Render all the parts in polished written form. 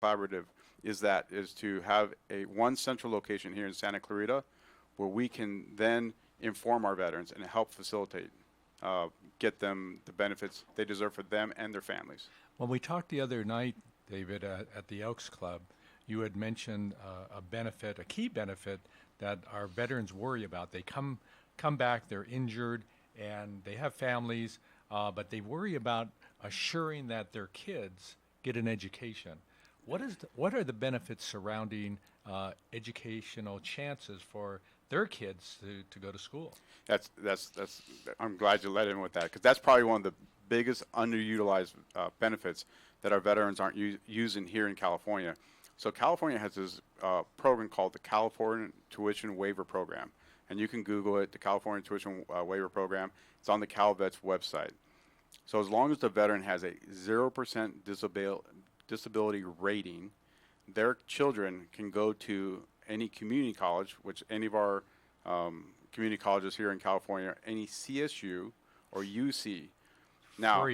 collaborative is to have one central location here in Santa Clarita where we can then inform our veterans and help facilitate, get them the benefits they deserve for them and their families. When we talked the other night, David, at the Elks Club, you had mentioned a key benefit that our veterans worry about. They come back, they're injured, and they have families, but they worry about assuring that their kids get an education. What are the benefits surrounding educational chances for their kids to go to school? That's I'm glad you let in with that, because that's probably one of the biggest underutilized benefits that our veterans aren't using here in California. So California has this program called the California Tuition Waiver Program, and you can Google it, the California Tuition Waiver Program. It's on the CalVets website. So as long as the veteran has a 0% disability rating, their children can go to any community college, which any of our community colleges here in California, any CSU or UC. Now,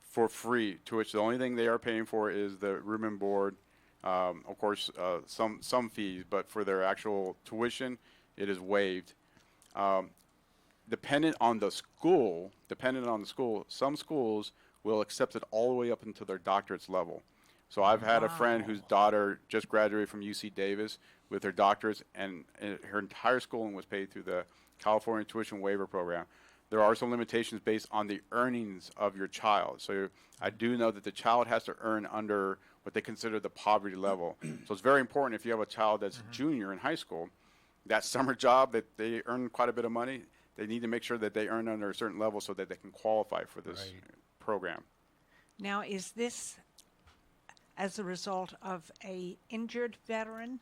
for free, to which the only thing they are paying for is the room and board, of course, some fees, but for their actual tuition, it is waived. Dependent on the school, some schools will accept it all the way up until their doctorate's level. So I've had a friend whose daughter just graduated from UC Davis with her doctorates, and her entire schooling was paid through the California Tuition Waiver Program. There are some limitations based on the earnings of your child. So I do know that the child has to earn under what they consider the poverty level. So it's very important if you have a child that's junior in high school, that summer job that they earn quite a bit of money, they need to make sure that they earn under a certain level so that they can qualify for this program. Now, is this as a result of a injured veteran?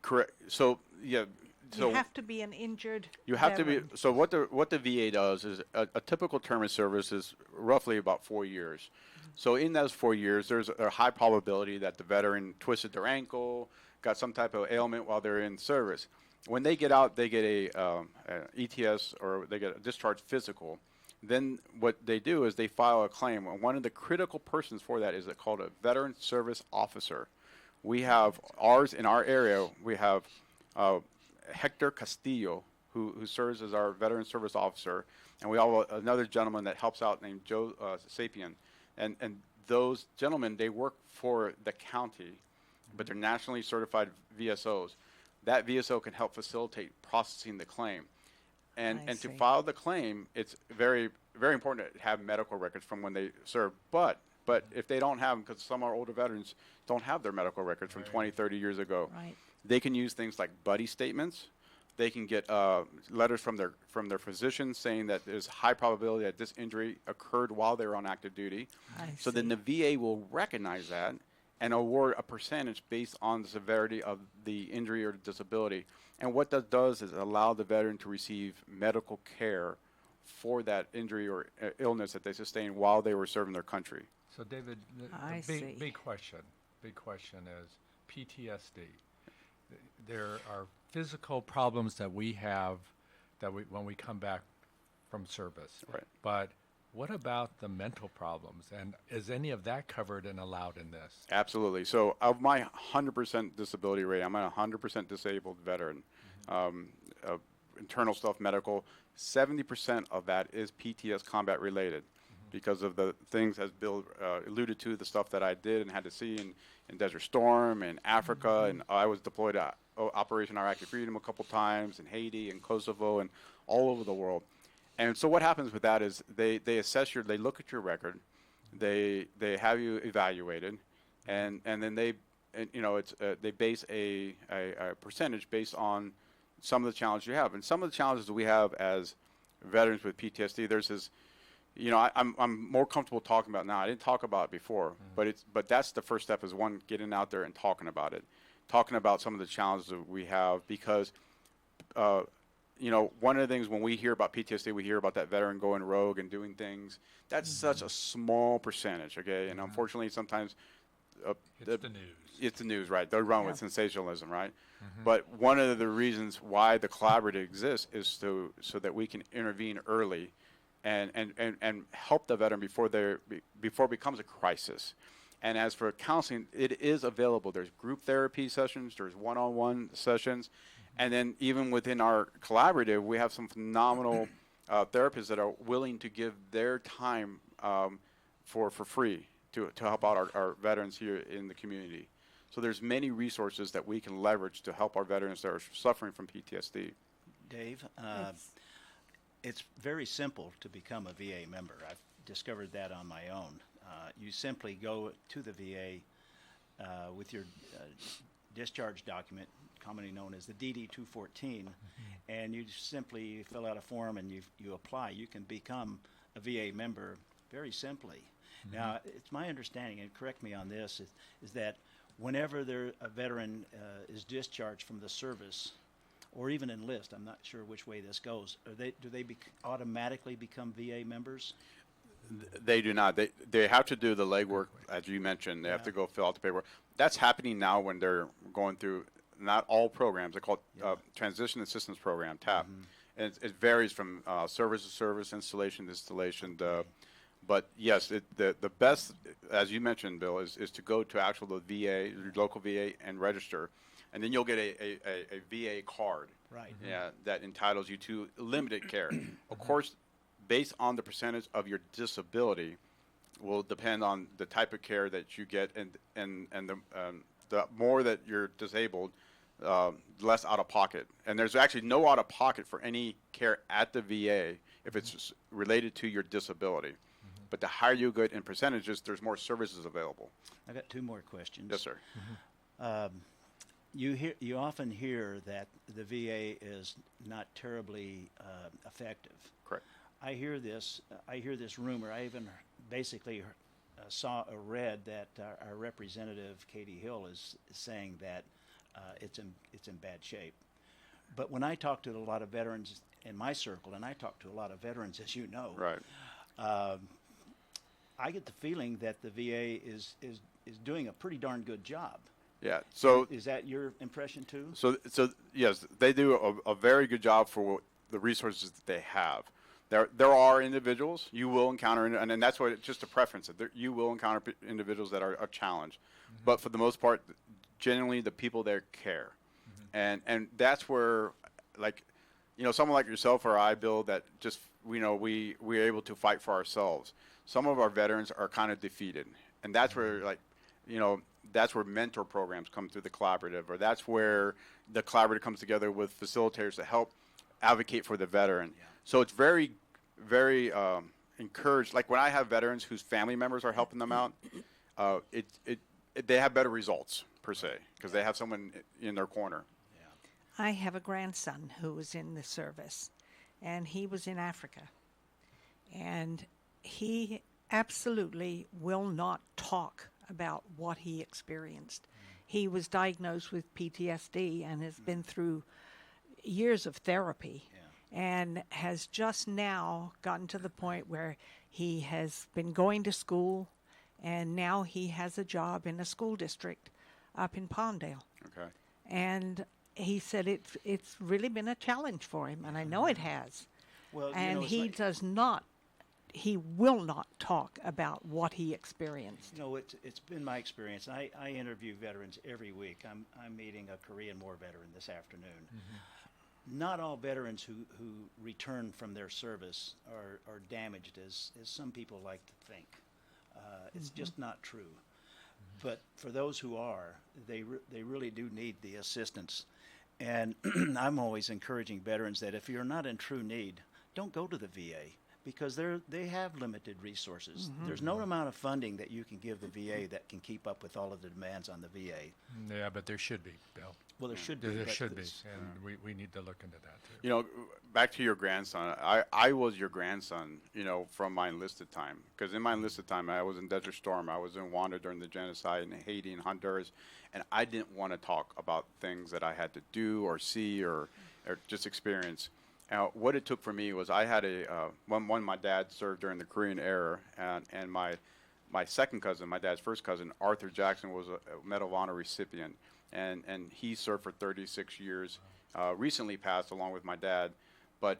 Correct. So, yeah. So you have to be an injured You have veteran. to be. So what the VA does is a typical term of service is roughly about 4 years. So in those 4 years, there's a high probability that the veteran twisted their ankle, got some type of ailment while they're in service. When they get out, they get a ETS, or they get a discharge physical. Then what they do is they file a claim. And one of the critical persons for that is called a veteran service officer. We have ours in our area. We have Hector Castillo, who serves as our veteran service officer, and we have another gentleman that helps out named Joe Sapien. And those gentlemen, they work for the county, but they're nationally certified VSOs. That VSO can help facilitate processing the claim. And to file the claim, it's very, very important to have medical records from when they serve. But if they don't have them, because some of our older veterans don't have their medical records from 20, 30 years ago, they can use things like buddy statements. They can get letters from their physicians saying that there's high probability that this injury occurred while they were on active duty. So then the VA will recognize that and award a percentage based on the severity of the injury or disability. And what that does is allow the veteran to receive medical care for that injury or illness that they sustained while they were serving their country. So, David, the big question is PTSD. There are physical problems that we have when we come back from service. Right. But what about the mental problems? And is any of that covered and allowed in this? Absolutely. So of my 100% disability rate, I'm a 100% disabled veteran. Internal stuff, medical, 70% of that is PTS combat related because of the things, as Bill alluded to, the stuff that I did and had to see in Desert Storm and Africa. And I was deployed to Operation Iraqi Freedom a couple times in Haiti and Kosovo and all over the world. And so what happens with that is they assess they look at your record, they have you evaluated, and then they base a percentage based on some of the challenges you have. And some of the challenges that we have as veterans with PTSD, there's this, I'm more comfortable talking about it now. I didn't talk about it before, but that's the first step, is one, getting out there and talking about it, talking about some of the challenges that we have, because one of the things when we hear about PTSD, we hear about that veteran going rogue and doing things. That's such a small percentage, okay? And unfortunately, sometimes it's the news. It's the news, right? They'll run with sensationalism, right? But one of the reasons why the collaborative exists is so that we can intervene early and help the veteran before it becomes a crisis. And as for counseling, it is available. There's group therapy sessions, there's one-on-one sessions, and then even within our collaborative, we have some phenomenal therapists that are willing to give their time for free to help out our veterans here in the community. So there's many resources that we can leverage to help our veterans that are suffering from PTSD. Dave, it's very simple to become a VA member. I've discovered that on my own. You simply go to the VA with your discharge document, commonly known as the DD-214, and you simply fill out a form and you apply. You can become a VA member very simply. Now, it's my understanding, and correct me on this, is that whenever a veteran is discharged from the service, or even enlist, I'm not sure which way this goes, do they automatically become VA members? They do not. They have to do the legwork, as you mentioned. They have to go fill out the paperwork. That's happening now when they're going through not all programs. They're called Transition Assistance Program, TAP. And it varies from service to service, installation to installation. But yes, the best, as you mentioned, Bill, is to go to the VA, your local VA, and register. And then you'll get a VA card. Right. Yeah, that entitles you to limited care. Of course, based on the percentage of your disability, will depend on the type of care that you get, and the more that you're disabled, less out of pocket. And there's actually no out of pocket for any care at the VA if it's related to your disability. But the higher you get in percentages, there's more services available. I got two more questions. Yes, sir. You often hear that the VA is not terribly effective. Correct. I hear this rumor. I even basically saw or read that our representative Katie Hill is saying that it's in bad shape. But when I talk to a lot of veterans in my circle, and I talk to a lot of veterans, as you know, Right. I get the feeling that the VA is doing a pretty darn good job. Yeah. So Is that your impression too? So yes, they do a very good job for the resources that they have. There are individuals you will encounter, and that's what just a preference. You will encounter individuals that are a challenge, but for the most part, genuinely the people there care, and that's where, like, someone like yourself or I, Bill, that just we're able to fight for ourselves. Some of our veterans are kind of defeated, and that's where that's where mentor programs come through the collaborative, or that's where the collaborative comes together with facilitators to help advocate for the veteran. Yeah. So it's very, very encouraged. Like when I have veterans whose family members are helping them out, they have better results per se because they have someone in their corner. I have a grandson who was in the service, and he was in Africa. And he absolutely will not talk about what he experienced. He was diagnosed with PTSD and has been through years of therapy and has just now gotten to the point where he has been going to school, and now he has a job in a school district up in Palmdale. Okay. And he said it's really been a challenge for him, and I know it has. Well, and he will not talk about what he experienced. It's been my experience. I interview veterans every week. I'm meeting a Korean War veteran this afternoon. Not all veterans who return from their service are damaged as some people like to think. It's just not true. But for those who are, they really do need the assistance. And I'm always encouraging veterans that if you're not in true need, don't go to the VA, because they have limited resources. There's no amount of funding that you can give the VA that can keep up with all of the demands on the VA. Yeah, but there should be, Bill. Well, there should be. There should be, and we need to look into that too. Back to your grandson. I was your grandson, from my enlisted time. Because in my enlisted time, I was in Desert Storm. I was in Rwanda during the genocide in Haiti and Honduras. And I didn't want to talk about things that I had to do or see or just experience. What it took for me was I had my dad served during the Korean era, and my second cousin, my dad's first cousin, Arthur Jackson, was a Medal of Honor recipient, and he served for 36 years. Recently passed along with my dad, but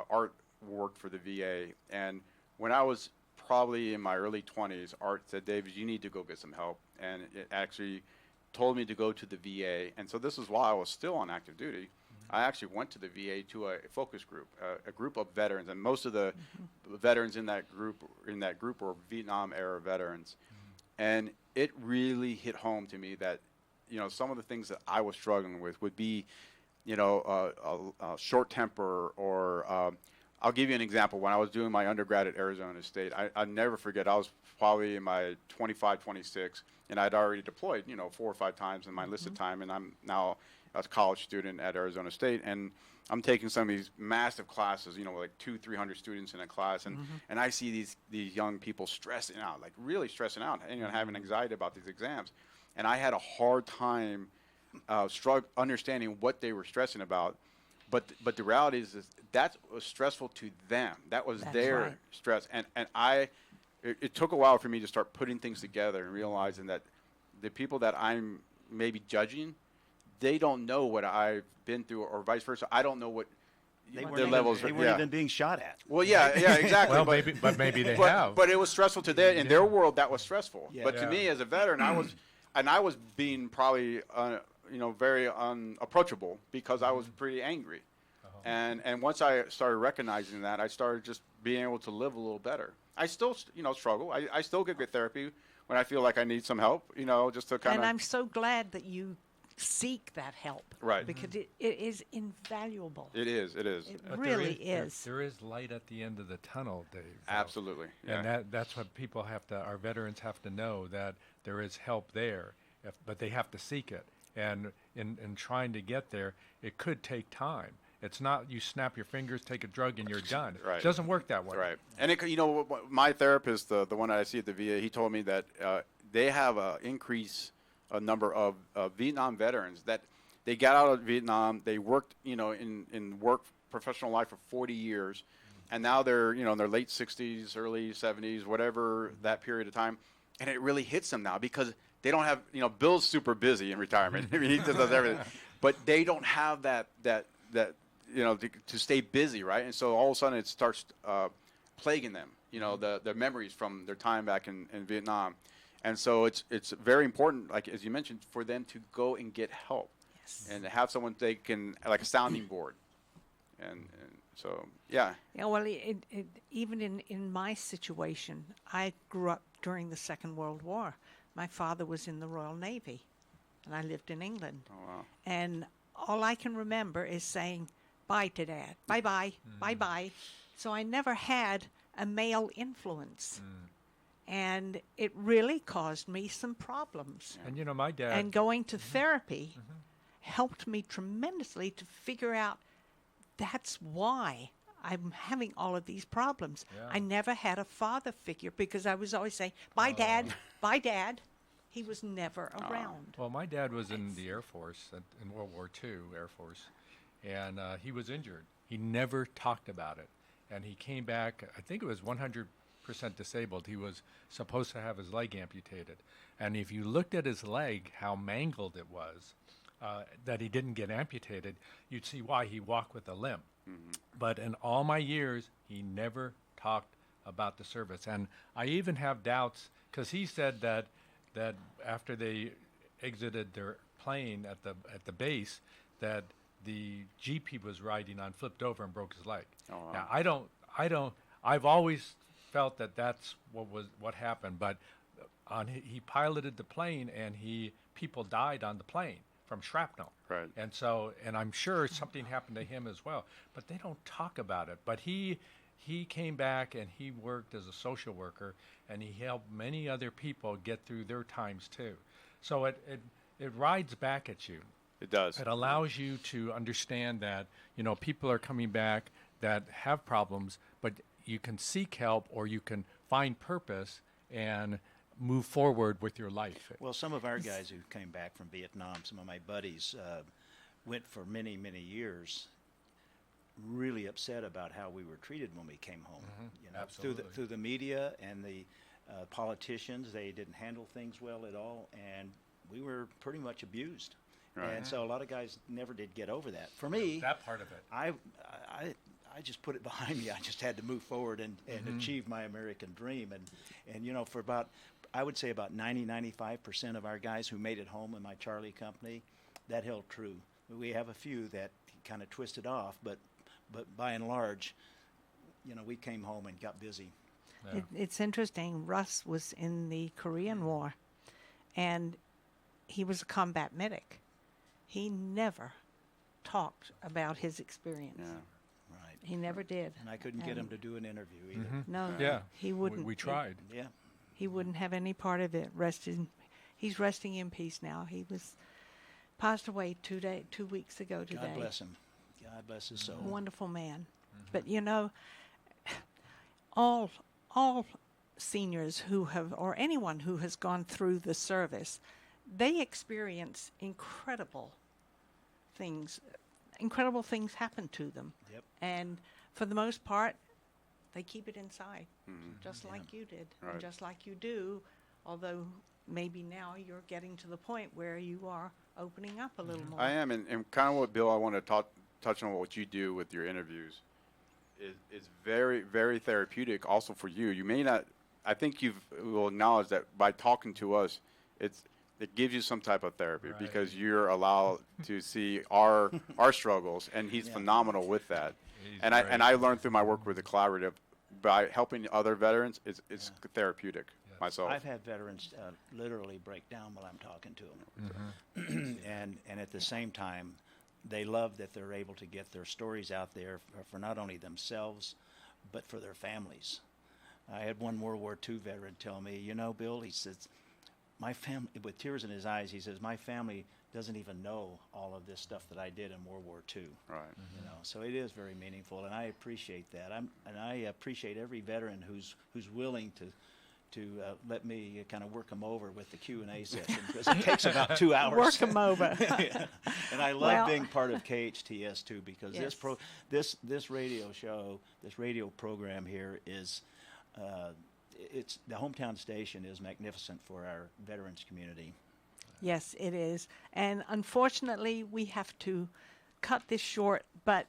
Art worked for the VA, and when I was probably in my early 20s, Art said, David, you need to go get some help. And it actually told me to go to the VA. And so this is while I was still on active duty. I actually went to the VA to a focus group, a group of veterans, and most of the veterans in that group were Vietnam era veterans. And it really hit home to me that, some of the things that I was struggling with would be, a short temper, or I'll give you an example. When I was doing my undergrad at Arizona State, I'll never forget, I was probably in my 25, 26, and I'd already deployed, 4 or 5 times in my enlisted time, and I'm now a college student at Arizona State, and I'm taking some of these massive classes, like 200-300 students in a class, and I see these young people stressing out, like really stressing out, and having anxiety about these exams, and I had a hard time understanding what they were stressing about, but the reality is that was stressful to them. That was their stress, and it took a while for me to start putting things together and realizing that the people that I'm maybe judging, they don't know what I've been through, or vice versa. I don't know what their levels. They weren't even being shot at. Well, yeah, exactly. Well, maybe they have. But it was stressful to them. In their world, that was stressful. Yeah. But to me, as a veteran, I was being probably, very unapproachable because I was pretty angry. And once I started recognizing that, I started just being able to live a little better. I still, struggle. I still get therapy when I feel like I need some help, just to kind of. And I'm so glad that you seek that help. Right. Because it is invaluable. It is. It But really is. There is light at the end of the tunnel, Dave. Absolutely. Yeah. And that's what people our veterans have to know, that there is help there, but they have to seek it. And in trying to get there, it could take time. It's not you snap your fingers, take a drug, and you're done. Right. It doesn't work that way. Right. And my therapist, the one that I see at the VA, he told me that they have a number of Vietnam veterans that they got out of Vietnam. They worked, in professional life for 40 years, and now they're, in their late 60s, early 70s, whatever that period of time, and it really hits them now because they don't have, Bill's super busy in retirement. I mean, he just does everything, but they don't have that to stay busy, right? And so all of a sudden it starts plaguing them, the memories from their time back in Vietnam. And so it's very important, like as you mentioned, for them to go and get help. Yes. And to have someone they can, like a sounding board. And so, yeah. Yeah, well, even in my situation, I grew up during the Second World War. My father was in the Royal Navy, and I lived in England. Oh, wow. And all I can remember is saying bye to Dad, bye-bye, bye-bye. So I never had a male influence. And it really caused me some problems. And my dad. And going to therapy helped me tremendously to figure out that's why I'm having all of these problems. Yeah. I never had a father figure because I was always saying, bye, Dad, bye, Dad. He was never around. Well, my dad was in the Air Force, in World War II Air Force, and he was injured. He never talked about it. And he came back, I think it was 100% disabled. He was supposed to have his leg amputated. And if you looked at his leg, how mangled it was, that he didn't get amputated, you'd see why he walked with a limp. But in all my years, he never talked about the service. And I even have doubts, because he said that after they exited their plane at the base, that the Jeep he was riding on flipped over and broke his leg. Oh, wow. Now I've always felt that that's what happened, but he piloted the plane and people died on the plane from shrapnel. Right. And I'm sure something happened to him as well, but they don't talk about it. But he came back and he worked as a social worker, and he helped many other people get through their times too. So it rides back at you. It does. It allows you to understand that, people are coming back that have problems, but you can seek help or you can find purpose and move forward with your life. Well, some of our guys who came back from Vietnam, some of my buddies, went for many, many years really upset about how we were treated when we came home. Absolutely. Through the media and the politicians, they didn't handle things well at all, and we were pretty much abused. Right. And so a lot of guys never did get over that. For me, that part of it. I I just put it behind me. I just had to move forward and achieve my American dream. And you know, for I would say about 95% of our guys who made it home in my Charlie company, that held true. We have a few that kind of twisted off, but by and large, you know, we came home and got busy. Yeah. It's interesting. Russ was in the Korean War, and he was a combat medic. He never talked about his experience. Yeah. Right. He never did. And I couldn't get him to do an interview either. No, Yeah. he wouldn't. We tried. Yeah. He wouldn't have any part of it. He's resting in peace now. He was passed away 2 weeks ago today. God bless him. God bless his soul. A wonderful man. But you know, all seniors who have, or anyone who has gone through the service, they experience incredible things. Incredible things happen to them. Yep. And for the most part, they keep it inside, just like you did, Right. and just like you do, although maybe now you're getting to the point where you are opening up a little more. I am, and kind of what, Bill, I want to touch on what you do with your interviews. Is very, very therapeutic also for you. You may not, I think you will acknowledge that by talking to us, it gives you some type of therapy Right. because you're allowed to see our struggles, and he's phenomenal with that. He's And great. I learned through my work with the collaborative, by helping other veterans, it's therapeutic myself. I've had veterans literally break down while I'm talking to them. And at the same time, they love that they're able to get their stories out there for not only themselves, but for their families. I had one World War II veteran tell me, you know, Bill, he says, my family, with tears in his eyes, he says, my family doesn't even know all of this stuff that I did in World War II. Right. You know, so it is very meaningful, and I appreciate that. I appreciate every veteran who's willing to let me kind of work them over with the Q&A session, because it takes about 2 hours. Work them over. Yeah. And I love Well- being part of KHTS too, because Yes. this radio show, this radio program here is, it's the hometown station is magnificent for our veterans community. Yes, it is. And unfortunately, we have to cut this short, but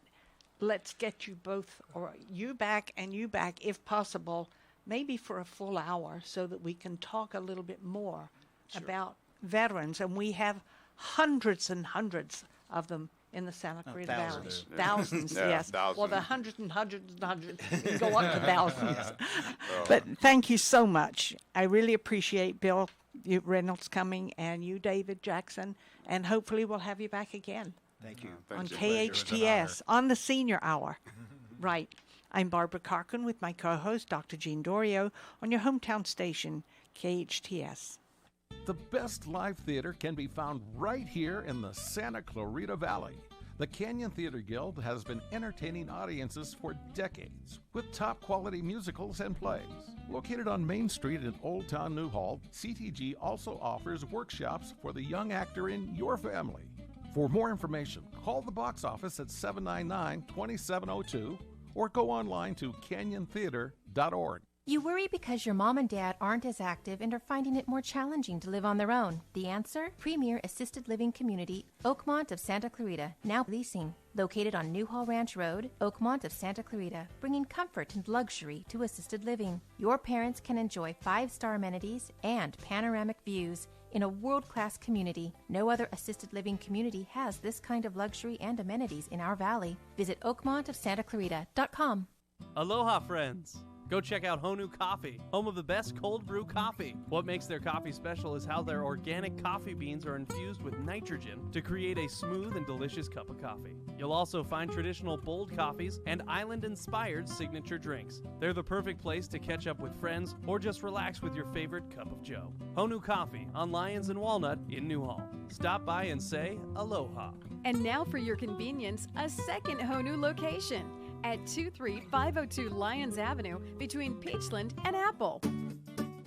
let's get you both, or you back and you back, if possible, maybe for a full hour, so that we can talk a little bit more about veterans. And we have hundreds and hundreds of them in the Santa Clarita Valley. thousands. Thousands, Yeah, yes. Well, thousands. the hundreds and hundreds and hundreds can go up to thousands. But thank you so much. I really appreciate Bill Reynolds coming, and you, David Jackson, and hopefully we'll have you back again Thank you. on Thank you. KHTS on the Senior Hour. Right. I'm Barbara Cochran with my co-host, Dr. Jean Dorio, on your hometown station, KHTS. The best live theater can be found right here in the Santa Clarita Valley. The Canyon Theater Guild has been entertaining audiences for decades with top quality musicals and plays. Located on Main Street in Old Town Newhall, CTG also offers workshops for the young actor in your family. For more information, call the box office at 799-2702 or go online to canyontheater.org. You worry because your mom and dad aren't as active and are finding it more challenging to live on their own. The answer? Premier Assisted Living Community, Oakmont of Santa Clarita, now leasing. Located on Newhall Ranch Road, Oakmont of Santa Clarita, bringing comfort and luxury to assisted living. Your parents can enjoy 5-star amenities and panoramic views in a world-class community. No other assisted living community has this kind of luxury and amenities in our valley. Visit oakmontofsantaclarita.com. Aloha, friends! Go check out Honu Coffee, home of the best cold brew coffee. What makes their coffee special is how their organic coffee beans are infused with nitrogen to create a smooth and delicious cup of coffee. You'll also find traditional bold coffees and island-inspired signature drinks. They're the perfect place to catch up with friends or just relax with your favorite cup of joe. Honu Coffee on Lyons and Walnut in Newhall. Stop by and say aloha. And now for your convenience, a second Honu location at 23502 Lyons Avenue between Peachland and Apple.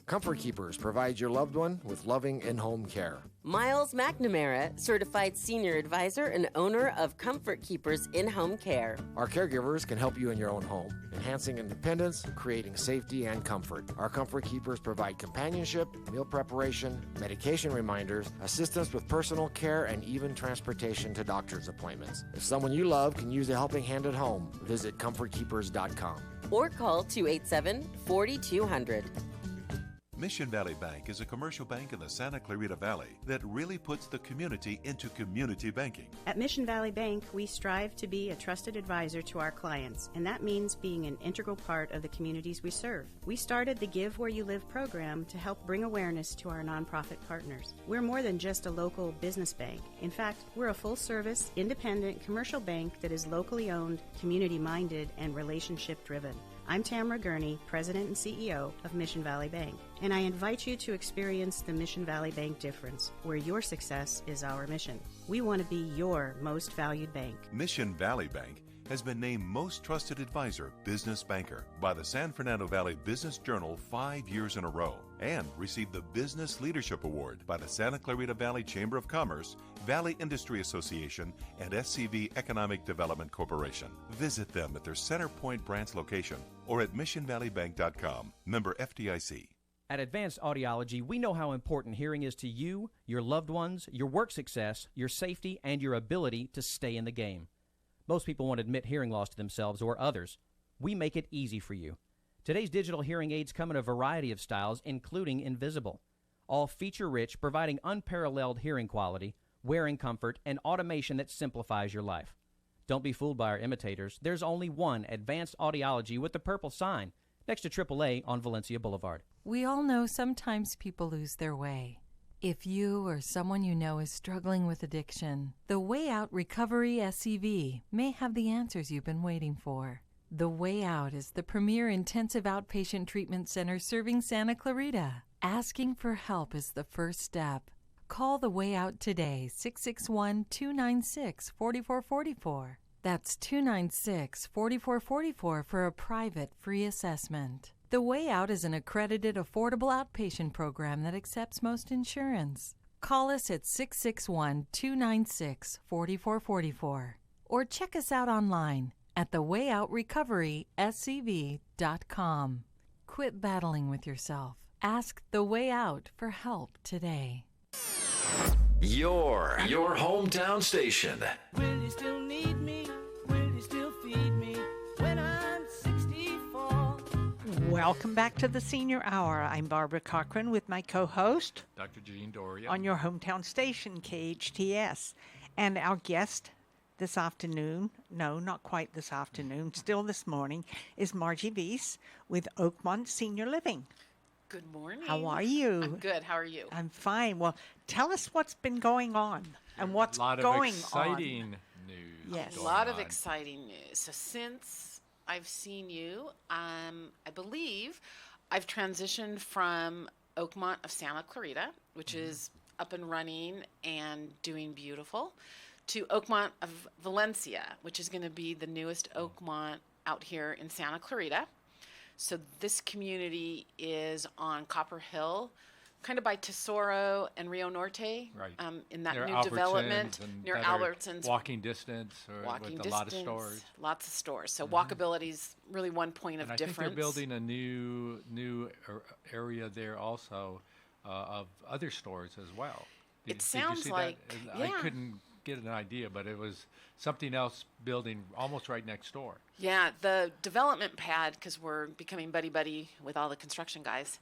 Comfort Keepers provides your loved one with loving in-home care. Miles McNamara, certified senior advisor and owner of Comfort Keepers in-home care. Our caregivers can help you in your own home, enhancing independence, creating safety and comfort. Our Comfort Keepers provide companionship, meal preparation, medication reminders, assistance with personal care, and even transportation to doctor's appointments. If someone you love can use a helping hand at home, visit comfortkeepers.com. Or call 287-4200. Mission Valley Bank is a commercial bank in the Santa Clarita Valley that really puts the community into community banking. At Mission Valley Bank, we strive to be a trusted advisor to our clients, and that means being an integral part of the communities we serve. We started the Give Where You Live program to help bring awareness to our nonprofit partners. We're more than just a local business bank. In fact, we're a full-service, independent commercial bank that is locally owned, community-minded, and relationship-driven. I'm Tamara Gurney, President and CEO of Mission Valley Bank, and I invite you to experience the Mission Valley Bank difference, where your success is our mission. We want to be your most valued bank. Mission Valley Bank has been named Most Trusted Advisor Business Banker by the San Fernando Valley Business Journal 5 years in a row and received the Business Leadership Award by the Santa Clarita Valley Chamber of Commerce, Valley Industry Association, and SCV Economic Development Corporation. Visit them at their Center Point branch location or at missionvalleybank.com. Member FDIC. At Advanced Audiology, we know how important hearing is to you, your loved ones, your work success, your safety, and your ability to stay in the game. Most people won't admit hearing loss to themselves or others. We make it easy for you. Today's digital hearing aids come in a variety of styles, including invisible. All feature-rich, providing unparalleled hearing quality, wearing comfort, and automation that simplifies your life. Don't be fooled by our imitators. There's only one Advanced Audiology with the purple sign next to AAA on Valencia Boulevard. We all know sometimes people lose their way. If you or someone you know is struggling with addiction, the Way Out Recovery SCV may have the answers you've been waiting for. The Way Out is the premier intensive outpatient treatment center serving Santa Clarita. Asking for help is the first step. Call The Way Out today, 661-296-4444. That's 296-4444 for a private free assessment. The Way Out is an accredited, affordable outpatient program that accepts most insurance. Call us at 661-296-4444 or check us out online at thewayoutrrecoveryscv.com. Quit battling with yourself. Ask The Way Out for help today. Your hometown station. Will you still need me? Will you still feed me when I'm 64? Welcome back to the Senior Hour. I'm Barbara Cochran with my co-host, Dr. Jean Dorio, on your hometown station, KHTS. And our guest this afternoon, no, not quite this afternoon, still this morning, is Margie Weiss with Oakmont Senior Living. Good morning. How are you? I'm good. How are you? I'm fine. Well, tell us what's been going on and what's going on. A lot of exciting news. Yes. A lot of exciting news. So since I've seen you, I believe I've transitioned from Oakmont of Santa Clarita, which is up and running and doing beautiful, to Oakmont of Valencia, which is going to be the newest Oakmont out here in Santa Clarita. So this community is on Copper Hill, kind of by Tesoro and Rio Norte, in that near new Albertsons development near Albertsons. Walking distance, with a lot of stores. Lots of stores. So walkability is really one point of difference. I think they're building a new area there also of other stores as well. It sounds like I couldn't get an idea, but it was something else building almost right next door. Yeah, the development pad, because we're becoming buddy-buddy with all the construction guys,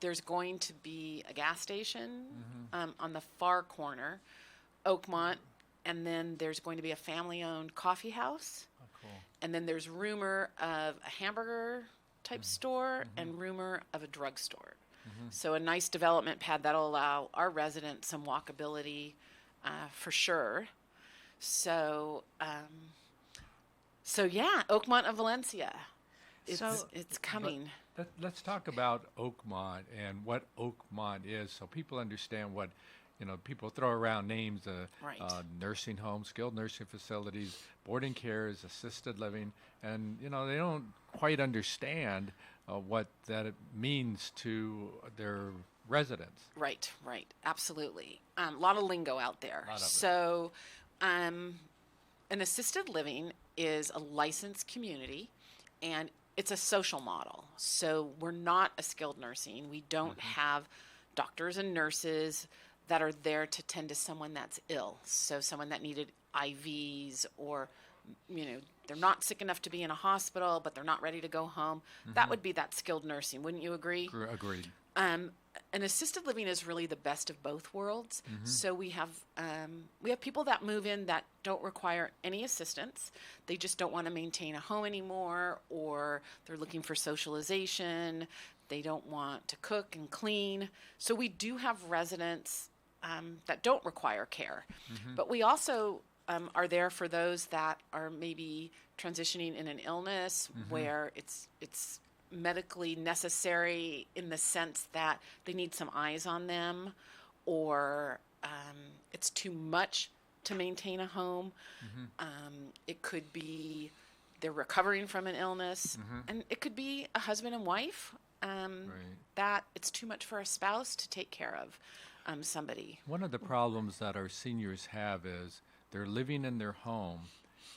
there's going to be a gas station on the far corner, Oakmont, and then there's going to be a family-owned coffee house. Oh, cool. And then there's rumor of a hamburger-type store and rumor of a drugstore. So a nice development pad that'll allow our residents some walkability for sure. So yeah, Oakmont of Valencia. It's coming. Let's talk about Oakmont and what Oakmont is, so people understand what people throw around names, Right. nursing homes, skilled nursing facilities, boarding cares, assisted living, and they don't quite understand what that it means to their residents. Right, absolutely. A lot of lingo out there. Lot of it. So, an assisted living is a licensed community, and it's a social model. So we're not a skilled nursing. We don't have doctors and nurses that are there to tend to someone that's ill. So someone that needed IVs, or they're not sick enough to be in a hospital, but they're not ready to go home. That would be that skilled nursing. Wouldn't you agree? Agreed. An assisted living is really the best of both worlds. So we have people that move in that don't require any assistance. They just don't want to maintain a home anymore, or they're looking for socialization. They don't want to cook and clean. So we do have residents that don't require care. But we also are there for those that are maybe transitioning in an illness where it's medically necessary, in the sense that they need some eyes on them, or it's too much to maintain a home. It could be they're recovering from an illness, and it could be a husband and wife that it's too much for a spouse to take care of somebody. One of the problems that our seniors have is they're living in their home,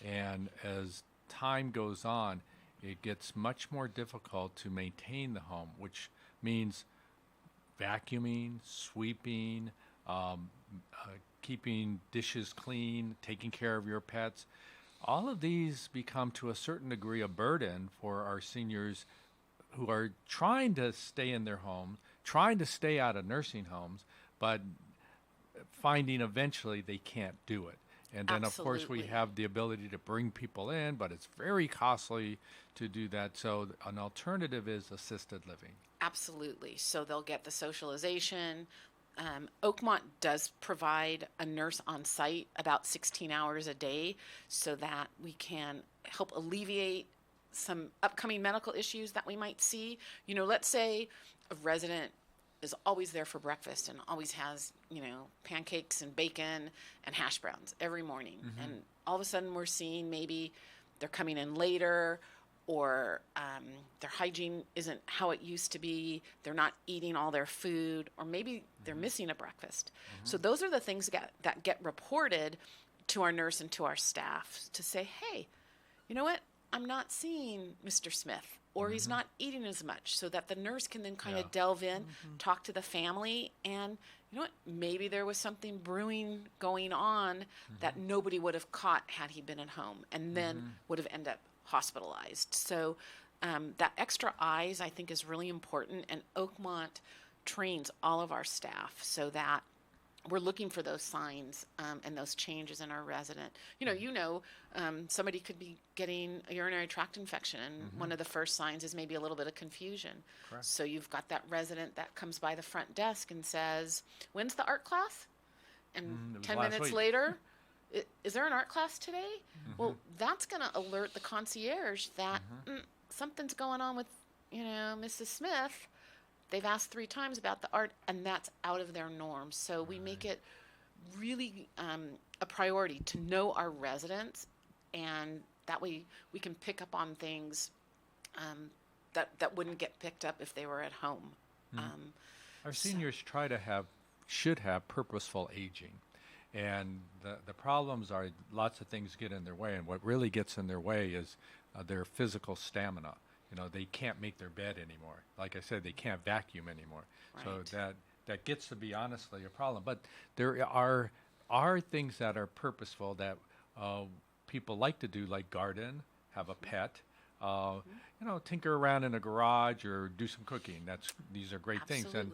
and as time goes on, it gets much more difficult to maintain the home, which means vacuuming, sweeping, keeping dishes clean, taking care of your pets. All of these become, to a certain degree, a burden for our seniors who are trying to stay in their homes, trying to stay out of nursing homes, but finding eventually they can't do it. And then, of course, we have the ability to bring people in, but it's very costly to do that. So an alternative is assisted living. Absolutely. So they'll get the socialization. Oakmont does provide a nurse on site about 16 hours a day, so that we can help alleviate some upcoming medical issues that we might see. Let's say a resident is always there for breakfast and always has, pancakes and bacon and hash browns every morning. And all of a sudden we're seeing maybe they're coming in later, or their hygiene isn't how it used to be. They're not eating all their food, or maybe they're missing a breakfast. So those are the things that get reported to our nurse and to our staff to say, hey, you know what? I'm not seeing Mr. Smith, or he's not eating as much, so that the nurse can then kind of delve in, talk to the family, and maybe there was something brewing going on that nobody would have caught had he been at home, and then would have ended up hospitalized. So that extra eyes, I think, is really important, and Oakmont trains all of our staff so that we're looking for those signs and those changes in our resident. Somebody could be getting a urinary tract infection, and one of the first signs is maybe a little bit of confusion. Correct. So you've got that resident that comes by the front desk and says, when's the art class? And 10 minutes later, is there an art class today? Well, that's going to alert the concierge that something's going on with, Mrs. Smith. They've asked 3 times about the art, and that's out of their norm. So we make it really a priority to know our residents, and that way we can pick up on things that wouldn't get picked up if they were at home. Our seniors should have purposeful aging. And the problems are lots of things get in their way, and what really gets in their way is their physical stamina. They can't make their bed anymore. Like I said, they can't vacuum anymore. Right. So that gets to be honestly a problem. But there are things that are purposeful that people like to do, like garden, have a pet, tinker around in a garage or do some cooking. These are great things. And,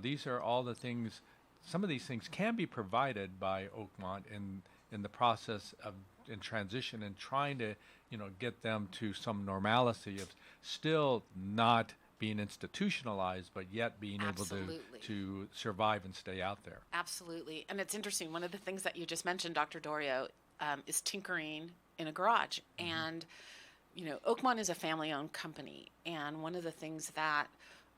these are all the things. Some of these things can be provided by Oakmont in the process of in transition and trying to, get them to some normalcy of still not being institutionalized, but yet being able to survive and stay out there. Absolutely. And it's interesting. One of the things that you just mentioned, Dr. Dorio, is tinkering in a garage. And, Oakmont is a family-owned company. And one of the things that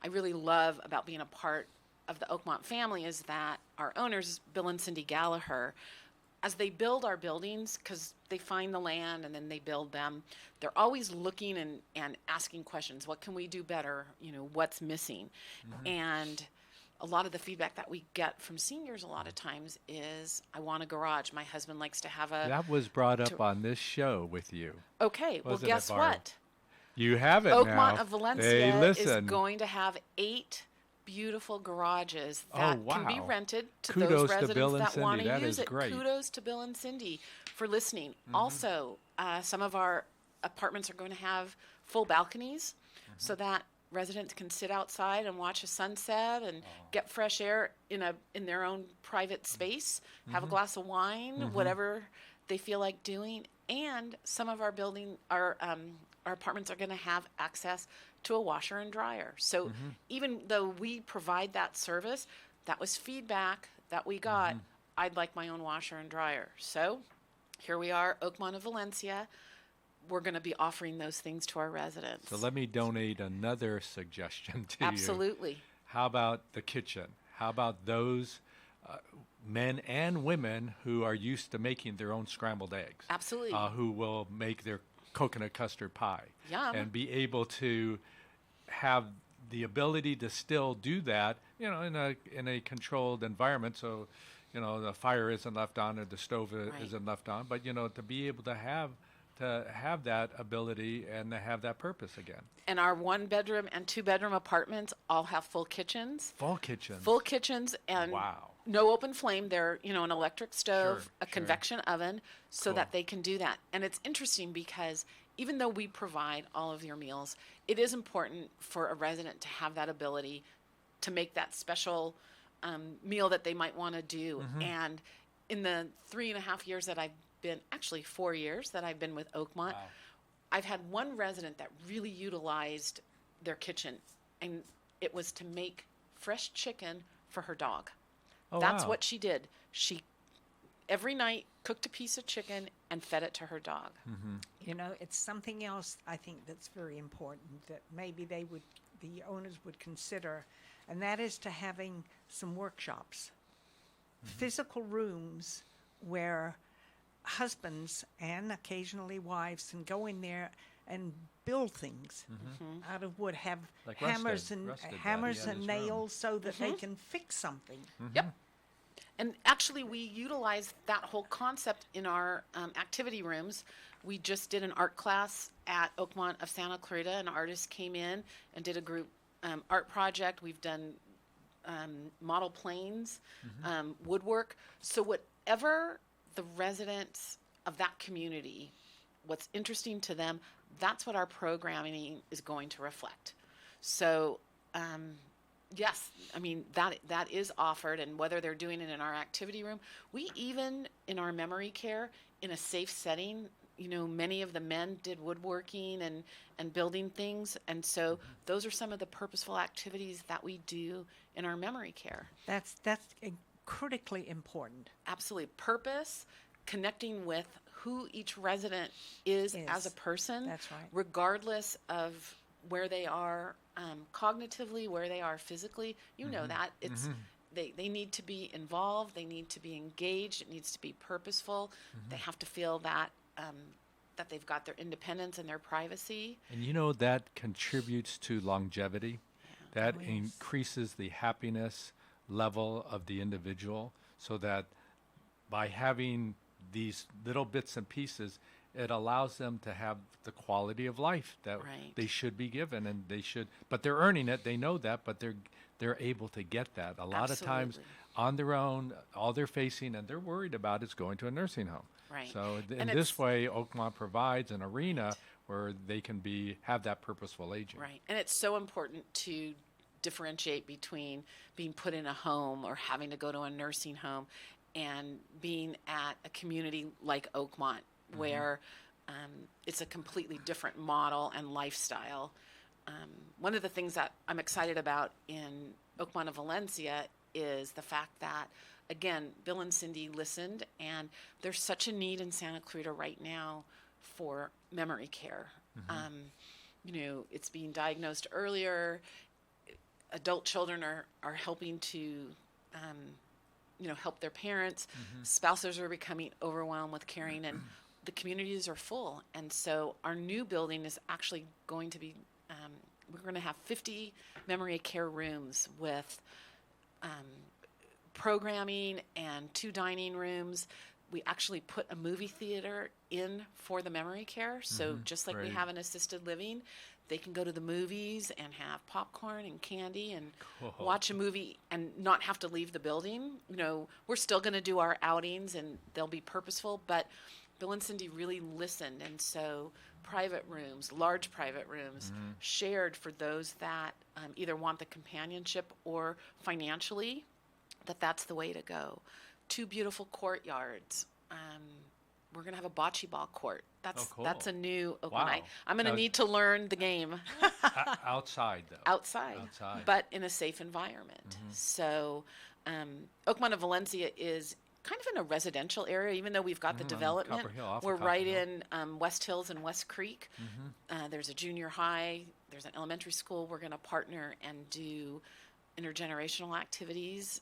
I really love about being a part of the Oakmont family is that our owners, Bill and Cindy Gallagher, as they build our buildings, because they find the land and then they build them, they're always looking and asking questions. What can we do better? You know, what's missing? And a lot of the feedback that we get from seniors a lot of times is, I want a garage. My husband likes to have a... That was brought up on this show with you. Okay, well, Wasn't it, guess Barb? what? You have it Oakmont now. of Hey, Valencia is listen. going to have 8 beautiful garages that can be wow. rented to Kudos those to residents Bill and that want Cindy. to That use is it. great. Kudos to Bill and Cindy for listening. Also, some of our apartments are going to have full balconies so that residents can sit outside and watch a sunset and get fresh air in their own private space, have a glass of wine, whatever they feel like doing. And some of our apartments are going to have access to a washer and dryer. So even though we provide that service, that was feedback that we got. I'd like my own washer and dryer. So here we are, Oakmont of Valencia. We're going to be offering those things to our residents. So let me donate another suggestion to you. Absolutely. How about the kitchen? How about those men and women who are used to making their own scrambled eggs? Absolutely. Who will make their coconut custard pie. Yum. And be able to have the ability to still do that, you know, in a controlled environment. So, you know, the fire isn't left on or the stove isn't left on. But, you know, to be able to have that ability and to have that purpose again. And our 1-bedroom and 2-bedroom apartments all have full kitchens. Full kitchens. Full kitchens and wow. No open flame. They're, you know, an electric stove, Sure, a sure. convection oven, so Cool. that they can do that. And it's interesting because even though we provide all of your meals, it is important for a resident to have that ability to make that special meal that they might want to do. And in the 3.5 years that I've been, actually 4 years that I've been with Oakmont, I've had one resident that really utilized their kitchen, and it was to make fresh chicken for her dog. Oh, That's wow. what she did. She every night cooked a piece of chicken and fed it to her dog. You know, it's something else I think that's very important that maybe the owners would consider, and that is to having some workshops, physical rooms where husbands and occasionally wives can go in there and build things out of wood, have Like hammers Rusted did that. He hammers had and his room. nails so that they can fix something. Yep. And actually, we utilize that whole concept in our activity rooms. We just did an art class at Oakmont of Santa Clarita. An artist came in and did a group art project. We've done model planes, woodwork. So whatever the residents of that community, what's interesting to them, that's what our programming is going to reflect. So, yes, I mean, that is offered, and whether they're doing it in our activity room, we even, in our memory care, in a safe setting, you know, many of the men did woodworking and building things, and so those are some of the purposeful activities that we do in our memory care. That's critically important. Absolutely. Purpose, connecting with who each resident is as a person, That's right. regardless of where they are cognitively, where they are physically. You know that. It's they need to be involved, they need to be engaged, it needs to be purposeful. They have to feel that that they've got their independence and their privacy. And you know that contributes to longevity. That increases the happiness level of the individual, so that by having these little bits and pieces, it allows them to have the quality of life that they should be given, and they should. But they're earning it. They know that, but they're able to get that. A lot of times, on their own, all they're facing and they're worried about is going to a nursing home. Right. So in this way, Oakmont provides an arena where they can have that purposeful aging. Right. And it's so important to differentiate between being put in a home or having to go to a nursing home and being at a community like Oakmont, where it's a completely different model and lifestyle. One of the things that I'm excited about in Oakmont of Valencia is the fact that, again, Bill and Cindy listened, and there's such a need in Santa Clarita right now for memory care. You know, it's being diagnosed earlier. adult children are helping to, help their parents. Spouses are becoming overwhelmed with caring, and the communities are full. And so our new building is actually going to be, we're going to have 50 memory care rooms with programming and 2 dining rooms. We actually put a movie theater in for the memory care. So just like we have an assisted living, they can go to the movies and have popcorn and candy and watch a movie and not have to leave the building. We're still going to do our outings and they'll be purposeful, but Bill and Cindy really listened. And so private rooms, large private rooms, shared for those that either want the companionship or financially, that's the way to go. 2 beautiful courtyards. We're going to have a bocce ball court. That's a new Oakland. I'm going to need to learn the game. Outside, though. Outside, but in a safe environment. So Oakmont of Valencia is kind of in a residential area, even though we've got the development. We're right in West Hills and West Creek. There's a junior high. There's an elementary school. We're going to partner and do intergenerational activities,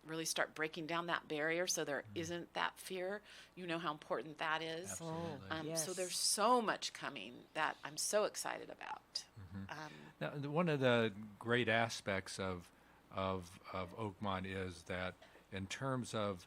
really start breaking down that barrier so there isn't that fear. You know how important that is. So there's so much coming that I'm so excited about. Now, one of the great aspects of Oakmont is that in terms of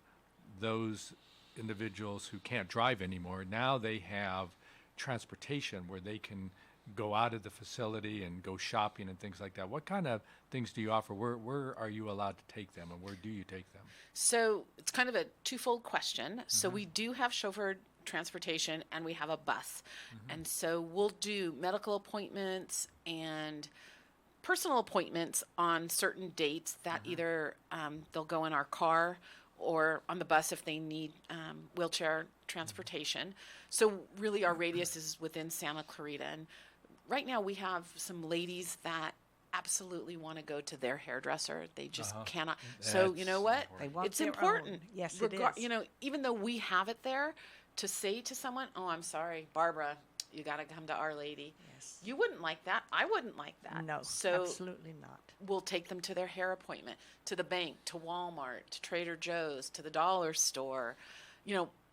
those individuals who can't drive anymore, now they have transportation where they can go out of the facility and go shopping and things like that. What kind of things do you offer? Where are you allowed to take them, and where do you take them? So it's kind of a twofold question. So we do have chauffeured transportation and we have a bus. And so we'll do medical appointments and personal appointments on certain dates that either they'll go in our car or on the bus if they need wheelchair transportation. So really our radius is within Santa Clarita. And right now we have some ladies that absolutely want to go to their hairdresser. They just cannot. So you know what? It's important. Yes, it is. Even though we have it there, to say to someone, "Oh, I'm sorry, Barbara, you got to come to Our Lady." Yes. You wouldn't like that. I wouldn't like that. No, so absolutely not. We'll take them to their hair appointment, to the bank, to Walmart, to Trader Joe's, to the dollar store.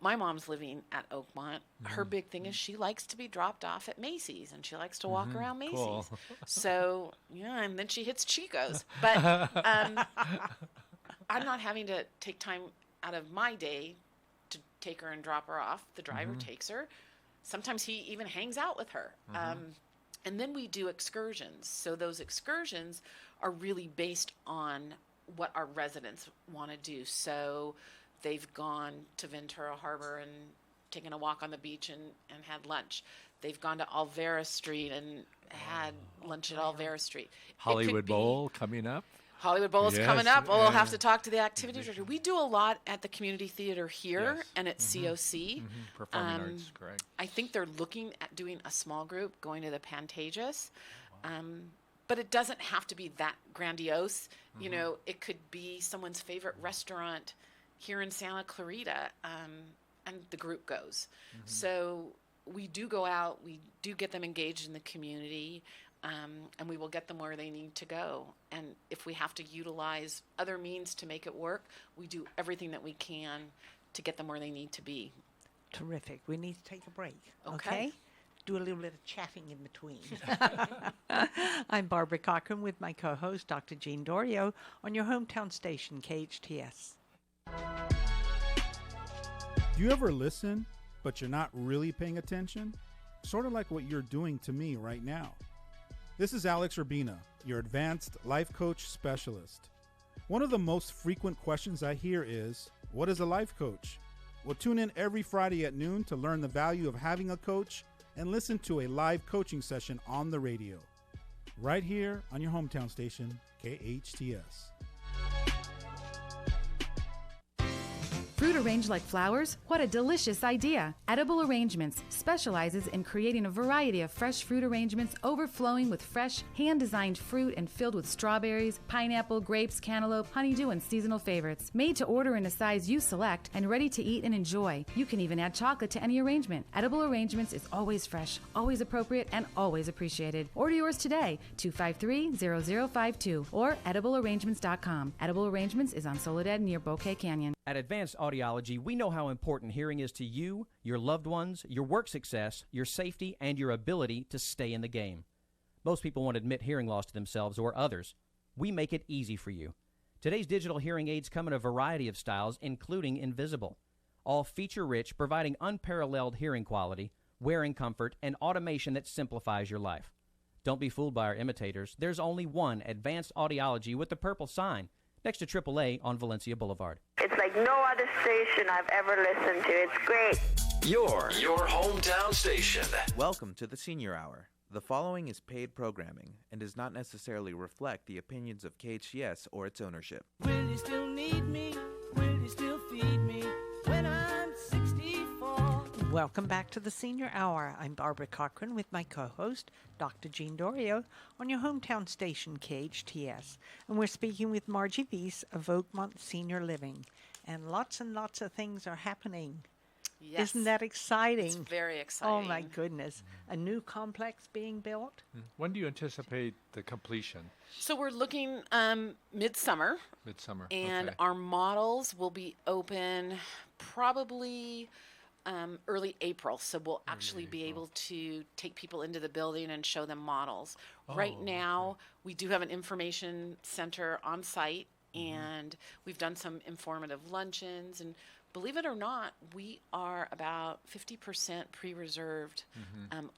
My mom's living at Oakmont. Her big thing is she likes to be dropped off at Macy's, and she likes to walk around Macy's. Cool. So, and then she hits Chico's. But I'm not having to take time out of my day to take her and drop her off. The driver takes her. Sometimes he even hangs out with her. And then we do excursions. So those excursions are really based on what our residents want to do. So they've gone to Ventura Harbor and taken a walk on the beach and had lunch. They've gone to Alvera Street and had lunch at Alvera Street. Hollywood Bowl coming up. Hollywood Bowl is coming up. Well, we'll have to talk to the activity director. We do a lot at the community theater here and at COC. Performing arts, correct. I think they're looking at doing a small group, going to the Pantages. But it doesn't have to be that grandiose. It could be someone's favorite restaurant here in Santa Clarita, and the group goes. So we do go out, we do get them engaged in the community, and we will get them where they need to go. And if we have to utilize other means to make it work, we do everything that we can to get them where they need to be. Terrific. We need to take a break. Okay. Do a little bit of chatting in between. I'm Barbara Cochran with my co-host, Dr. Jean Dorio, on your hometown station, KHTS. Do you ever listen, but you're not really paying attention? Sort of like what you're doing to me right now. This is Alex Urbina, your advanced life coach specialist. One of the most frequent questions I hear is, what is a life coach? Well, tune in every Friday at noon to learn the value of having a coach and listen to a live coaching session on the radio. Right here on your hometown station, KHTS. Fruit arranged like flowers? What a delicious idea! Edible Arrangements specializes in creating a variety of fresh fruit arrangements overflowing with fresh, hand-designed fruit and filled with strawberries, pineapple, grapes, cantaloupe, honeydew, and seasonal favorites. Made to order in a size you select and ready to eat and enjoy. You can even add chocolate to any arrangement. Edible Arrangements is always fresh, always appropriate, and always appreciated. Order yours today, 253-0052 or ediblearrangements.com. Edible Arrangements is on Soledad near Bouquet Canyon. At Advanced Audiology, we know how important hearing is to you, your loved ones, your work success, your safety, and your ability to stay in the game. Most people won't admit hearing loss to themselves or others. We make it easy for you. Today's digital hearing aids come in a variety of styles, including invisible. All feature-rich, providing unparalleled hearing quality, wearing comfort, and automation that simplifies your life. Don't be fooled by our imitators. There's only one Advanced Audiology with the purple sign next to AAA on Valencia Boulevard. It's like no other station I've ever listened to. It's great. Your hometown station. Welcome to the Senior Hour. The following is paid programming and does not necessarily reflect the opinions of KHTS or its ownership. Will you still need me? Will you still feed me when I'm 64? Welcome back to the Senior Hour. I'm Barbara Cochran with my co-host, Dr. Jean Dorio, on your hometown station, KHTS. And we're speaking with Margie Weiss of Oakmont Senior Living. And lots of things are happening. Yes. Isn't that exciting? It's very exciting. Oh, my goodness. A new complex being built? When do you anticipate the completion? So we're looking midsummer. Midsummer. And okay. our models will be open probably early April. So we'll actually be able to take people into the building and show them models. Right now, we do have an information center on site, and we've done some informative luncheons. And believe it or not, we are about 50% pre-reserved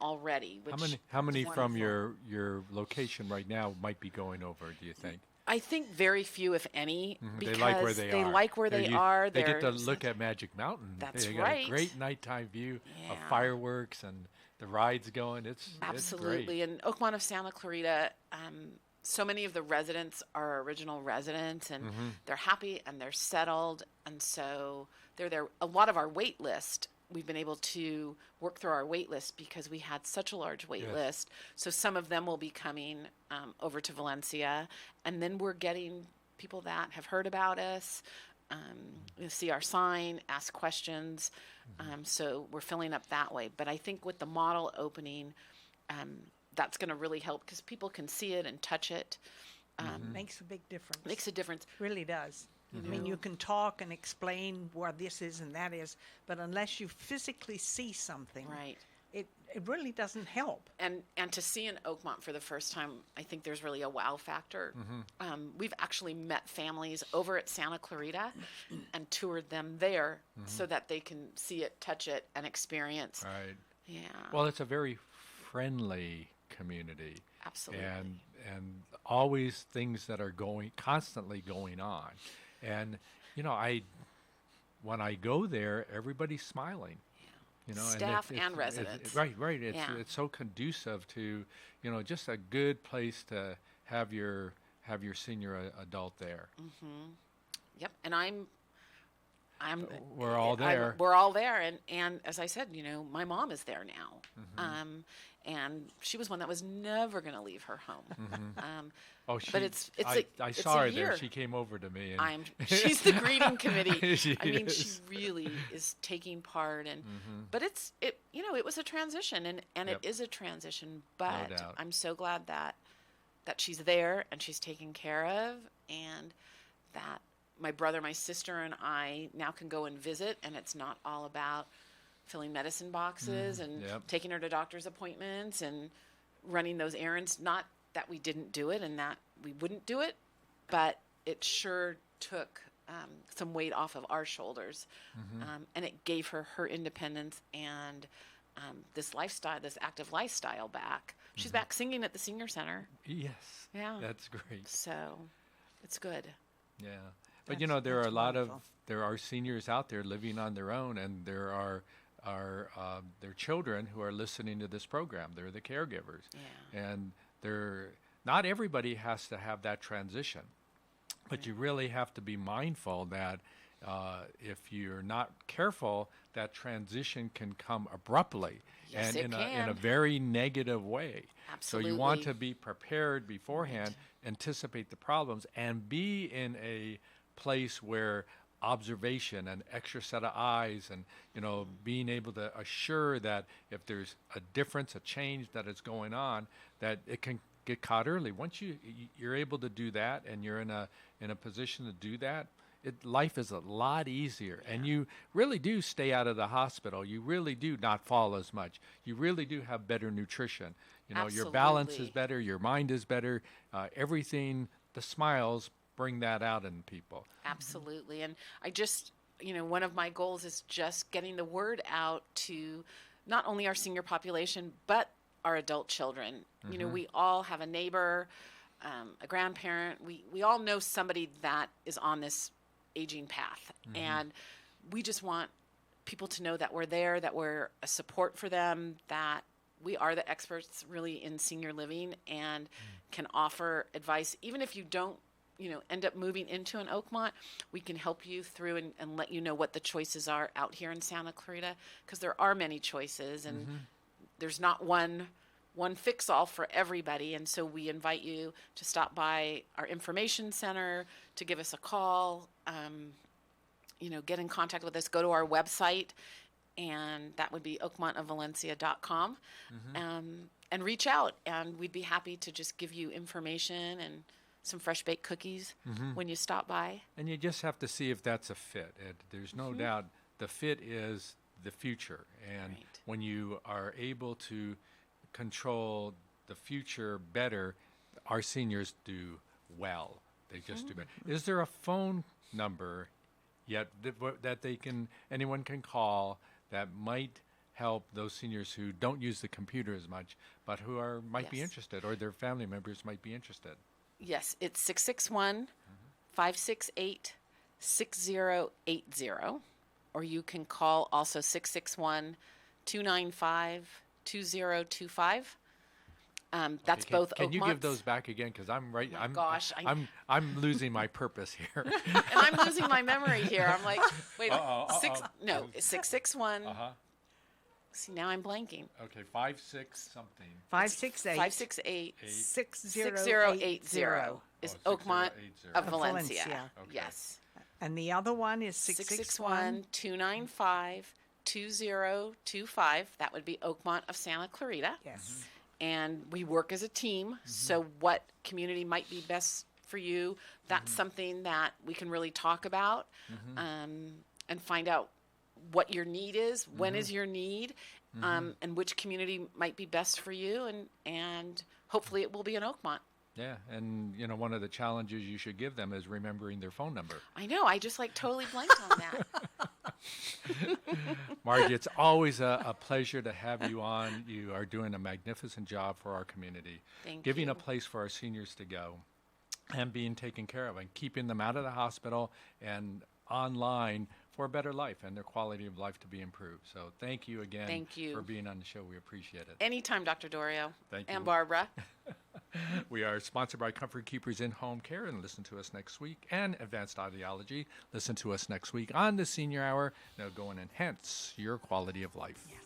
already. Which How many is from wonderful. your location right now might be going over, do you think? I think very few, if any, because they like where they are. like where they are. They get to There's- look at Magic Mountain. That's they got right. a great nighttime view of Yeah. fireworks and the rides going. It's Absolutely. great. And Oakmont of Santa Clarita, so many of the residents are original residents, and they're happy and they're settled, and so they're there. A lot of our wait list, we've been able to work through our wait list because we had such a large wait Yes. list. So some of them will be coming over to Valencia, and then we're getting people that have heard about us, see our sign, ask questions. So we're filling up that way. But I think with the model opening, that's going to really help because people can see it and touch it. Makes a big difference. Makes a difference. Really does. You I mean, know. you can talk and explain where this is and that is, but unless you physically see something, Right. it really doesn't help. And to see in Oakmont for the first time, I think there's really a wow factor. We've actually met families over at Santa Clarita and toured them there so that they can see it, touch it, and experience. Right. Yeah. Well, it's a very friendly community. Absolutely. And always things that are constantly going on. And, when I go there, everybody's smiling. You know, Staff and and residents. Right. It's Yeah. it's so conducive to, just a good place to have your senior adult there. Yep. And I'm We're all there. we're all there, and as I said, my mom is there now, and she was one that was never going to leave her home. But I it's saw a her year. there. She came over to me. And She's the greeting committee. She I mean, she is. really is taking part, and but it was a transition, and Yep. it is a transition. But doubt. I'm so glad that she's there and she's taken care of, and that my brother, my sister, and I now can go and visit, and it's not all about filling medicine boxes and Yep. taking her to doctor's appointments and running those errands. Not that we didn't do it and that we wouldn't do it, but it sure took some weight off of our shoulders, and it gave her independence and this lifestyle, this active lifestyle back. She's back singing at the senior center. Yes. Yeah. That's great. So it's good. Yeah. But there are seniors out there living on their own, and there are their children who are listening to this program. They're the caregivers. Yeah. And not everybody has to have that transition. But you really have to be mindful that if you're not careful, that transition can come abruptly Yes, and it in a can. very negative way. Absolutely. So you want to be prepared beforehand, anticipate the problems, and be in a place where observation, an extra set of eyes, and being able to assure that if there's a difference, a change that is going on, that it can get caught early. Once you're able to do that, and you're in a position to do that, life is a lot easier, and you really do stay out of the hospital. You really do not fall as much. You really do have better nutrition. Your balance is better. Your mind is better. Everything, the smiles bring that out in people. Absolutely. And I just, one of my goals is just getting the word out to not only our senior population, but our adult children. We all have a neighbor, a grandparent. We all know somebody that is on this aging path. And we just want people to know that we're there, that we're a support for them, that we are the experts really in senior living and can offer advice. Even if you don't, end up moving into an Oakmont, we can help you through and let you know what the choices are out here in Santa Clarita, because there are many choices, and there's not one fix-all for everybody. And so we invite you to stop by our information center, to give us a call, get in contact with us, go to our website, and that would be oakmontofvalencia.com, and reach out, and we'd be happy to just give you information and some fresh baked cookies when you stop by. And you just have to see if that's a fit. There's no doubt the fit is the future. And when you are able to control the future better, our seniors do well. They just do better. Is there a phone number yet that anyone can call that might help those seniors who don't use the computer as much, but who might be interested, or their family members might be interested? Yes, it's 661-568-6080, or you can call also 661-295-2025. That's both Oakmonts. Can you give those back again? Because I'm right. I'm losing my purpose here. And I'm losing my memory here. I'm like, wait, 661. See, now I'm blanking. Okay, 56 something. 568 6080 is Oakmont of Valencia. Okay. Yes. And the other one is 661-295-2025. That would be Oakmont of Santa Clarita. Yes. And we work as a team. So what community might be best for you, that's something that we can really talk about, and find out what your need is, when is your need, and which community might be best for you, and hopefully it will be in Oakmont. Yeah, and one of the challenges you should give them is remembering their phone number. I know, I just totally blanked on that. Margie, it's always a pleasure to have you on. You are doing a magnificent job for our community. Giving a place for our seniors to go and being taken care of and keeping them out of the hospital and online for a better life and their quality of life to be improved. So thank you again for being on the show. We appreciate it. Anytime, Dr. Dorio. Thank you. And Barbara. We are sponsored by Comfort Keepers in-Home Care, and listen to us next week. And Advanced Audiology. Listen to us next week on the Senior Hour. Now go and enhance your quality of life. Yeah.